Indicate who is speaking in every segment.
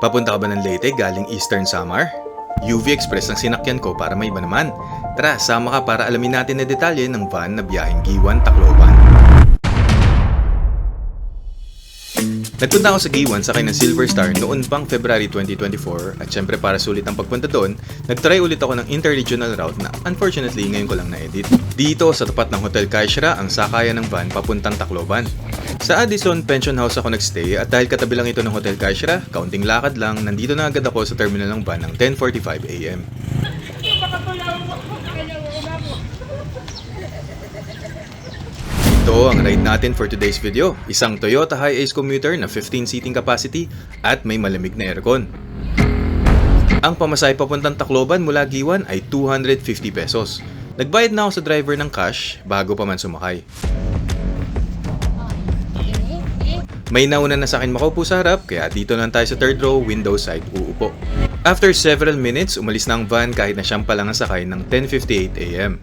Speaker 1: Papunta ka ba ng Leyte galing Eastern Samar? UV Express ang sinakyan ko para may iba naman. Tara, sama ka para alamin natin na detalye ng van na biyaheng Giwan, Tacloban. Nagpunta ako sa Giwan sakay ng Silver Star noon pang February 2024 at syempre para sulit ang pagpunta doon, nagtry ulit ako ng interregional route na unfortunately ngayon ko lang na-edit. Dito sa tapat ng Hotel Kaishra ang sakayan ng van papuntang Tacloban. Sa Addison Pension House ako nagstay at dahil katabi lang ito ng Hotel Kaishra, kaunting lakad lang, nandito na agad ako sa terminal ng van ng 10:45 AM. Ito ang ride natin for today's video. Isang Toyota Hi-Ace commuter na 15 seating capacity at may malamig na aircon. Ang pamasahe papuntang Tacloban mula Giwan ay 250 pesos. Nagbayad na ako sa driver ng cash bago pa man sumakay. May nauna na sa akin makaupo sa harap kaya dito lang tayo sa third row window side uupo. After several minutes, umalis na ang van kahit na siyang pa lang ang sakay ng 10:58 AM.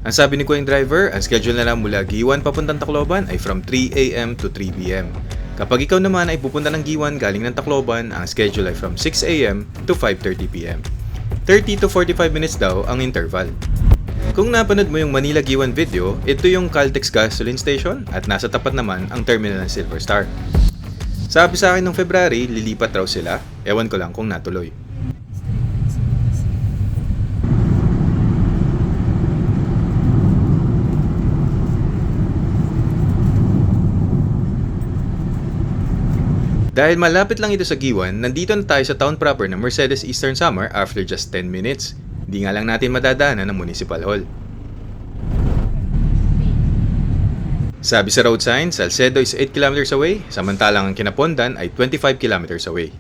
Speaker 1: Ang sabi ni Kuya driver, ang schedule na lang mula Giwan papuntang Tacloban ay from 3 AM to 3 PM. Kapag ikaw naman ay pupunta ng Giwan galing ng Tacloban, ang schedule ay from 6 AM to 5:30 PM. 30 to 45 minutes daw ang interval. Kung napanood mo yung Manila Giwan video, ito yung Caltex gasoline station at nasa tapat naman ang terminal ng Silver Star. Sabi sa akin nung February, lilipat raw sila, ewan ko lang kung natuloy. Dahil malapit lang ito sa Giwan, nandito na tayo sa town proper ng Mercedes Eastern Samar after just 10 minutes. Hindi nga lang natin madadaanan ng Municipal Hall. Sabi sa road sign, Salcedo is 8 kilometers away, samantalang ang Kinapondan ay 25 kilometers away.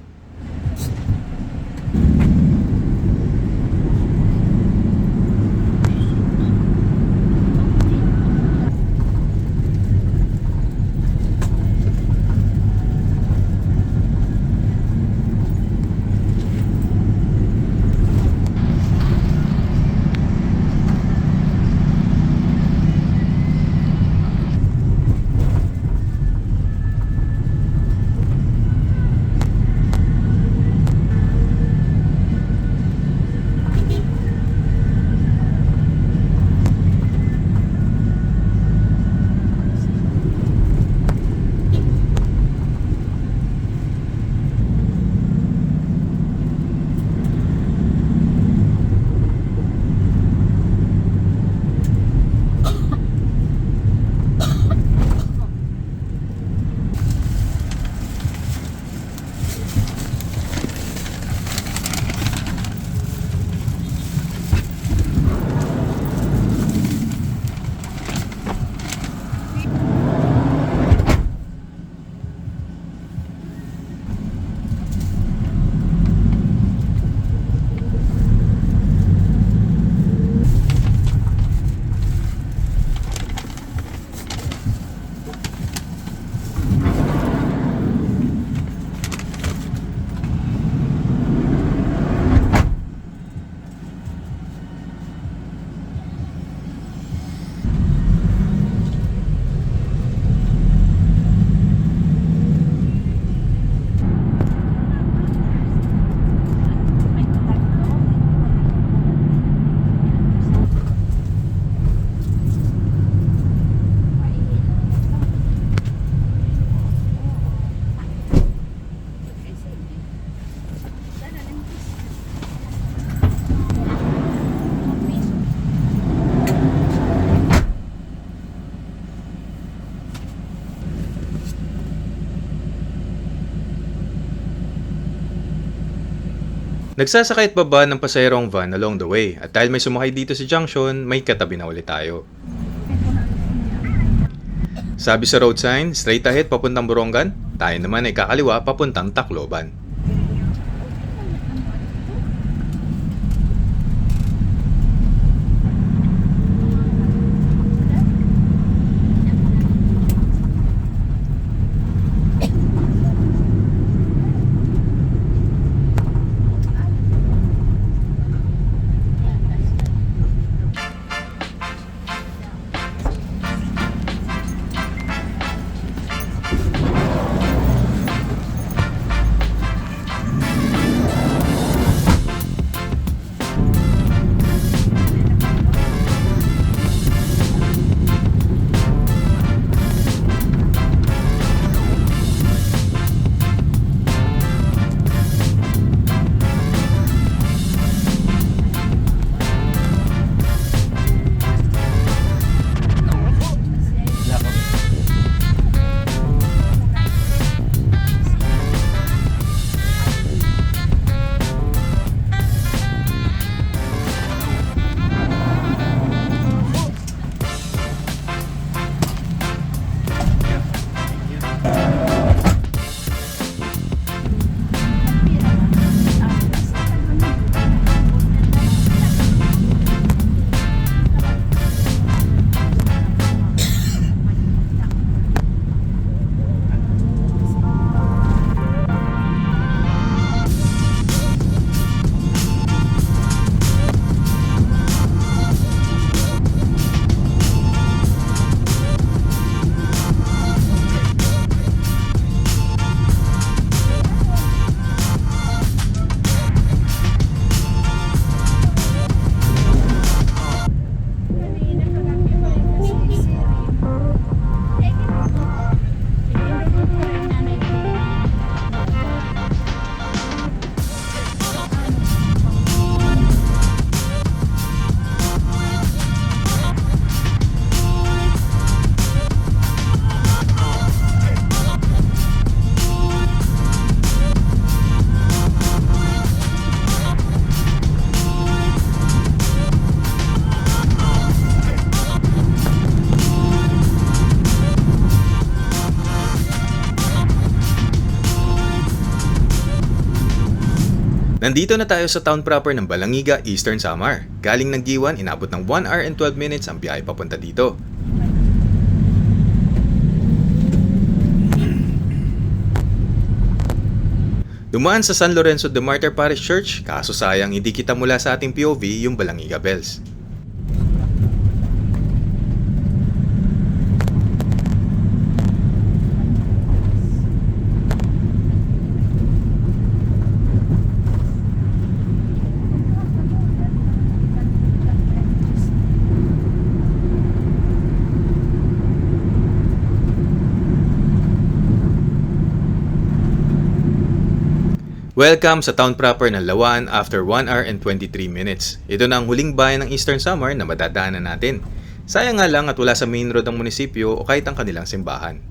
Speaker 1: Nagsasakay at baba ng pasahero van along the way at dahil may sumakay dito sa junction, may katabi na ulit tayo. Sabi sa road sign, straight ahead papuntang Borongan, tayo naman ay kakaliwa papuntang Tacloban. Nandito na tayo sa town proper ng Balangiga, Eastern Samar. Galing ng Giwan, inabot ng 1 hour and 12 minutes ang biyahe papunta dito. Dumaan sa San Lorenzo de Martir Parish Church, kaso sayang hindi kita mula sa ating POV yung Balangiga Bells. Welcome sa town proper ng Lawan after 1 hour and 23 minutes. Ito na ang huling bayan ng Eastern Samar na madadaanan natin. Sayang nga lang at wala sa main road ng munisipyo o kahit ang kanilang simbahan.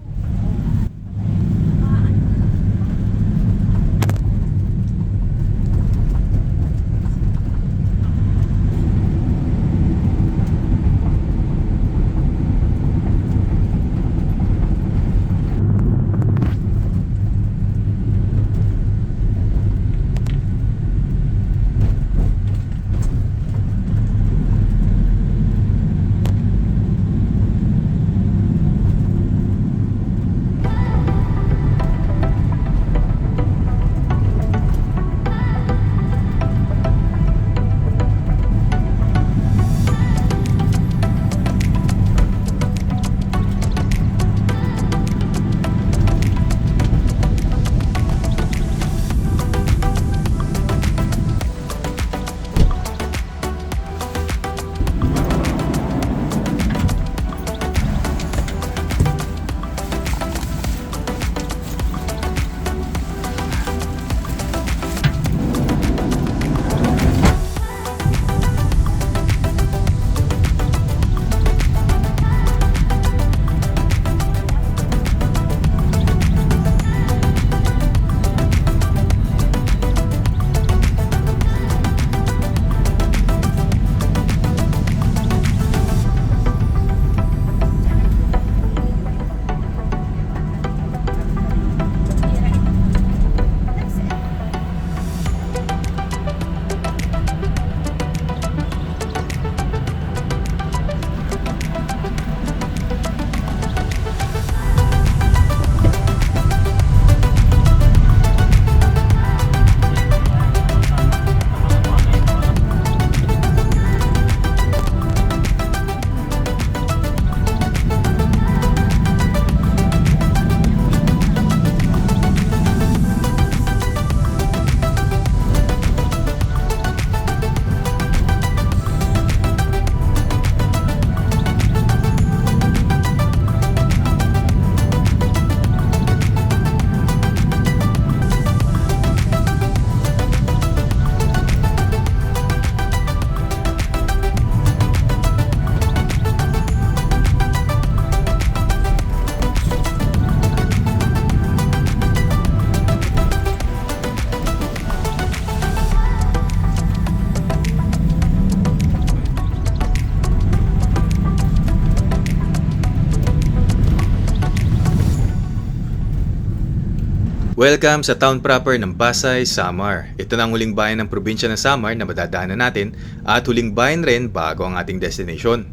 Speaker 1: Welcome sa town proper ng Pasay, Samar. Ito na ang huling bayan ng probinsya ng Samar na madadaanan natin at huling bayan rin bago ang ating destination.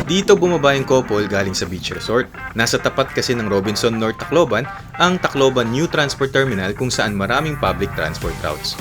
Speaker 1: Dito bumaba yung couple galing sa beach resort. Nasa tapat kasi ng Robinson North Tacloban ang Tacloban New Transport Terminal kung saan maraming public transport routes.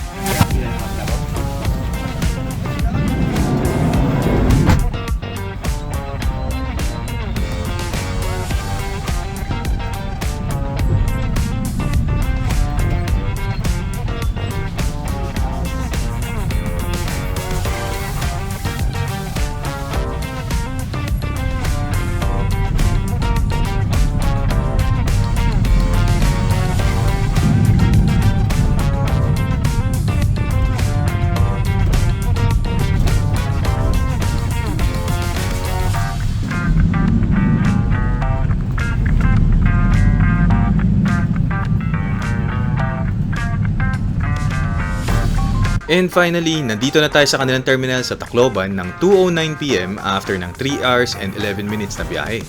Speaker 1: And finally, nandito na tayo sa kanilang terminal sa Tacloban ng 2:09 PM after ng 3 hours and 11 minutes na biyahe.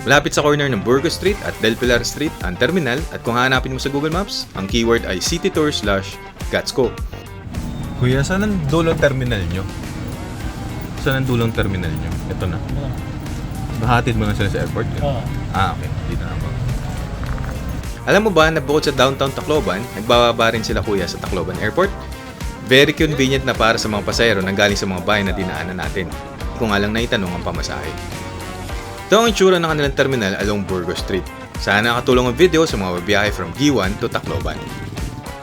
Speaker 1: Malapit sa corner ng Burgos Street at Del Pilar Street ang terminal at kung hahanapin mo sa Google Maps, ang keyword ay citytour/Gatsco. Kuya, saan ang dulong terminal nyo? Saan ang dulong terminal nyo? Ito na. Bahatid mo na sila sa airport?
Speaker 2: Oo.
Speaker 1: Okay. Dito na ako. Alam mo ba na bukod sa downtown Tacloban, nagbababa rin sila kuya sa Tacloban Airport? Very convenient na para sa mga pasahero na galing sa mga bayan na dinaanan natin. Kung nga lang naitanong ang pamasahe. Ito ang itsura ng kanilang terminal along Burgos Street. Sana nakatulong ang video sa mga biyahe from Giwan to Tacloban.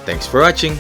Speaker 1: Thanks for watching!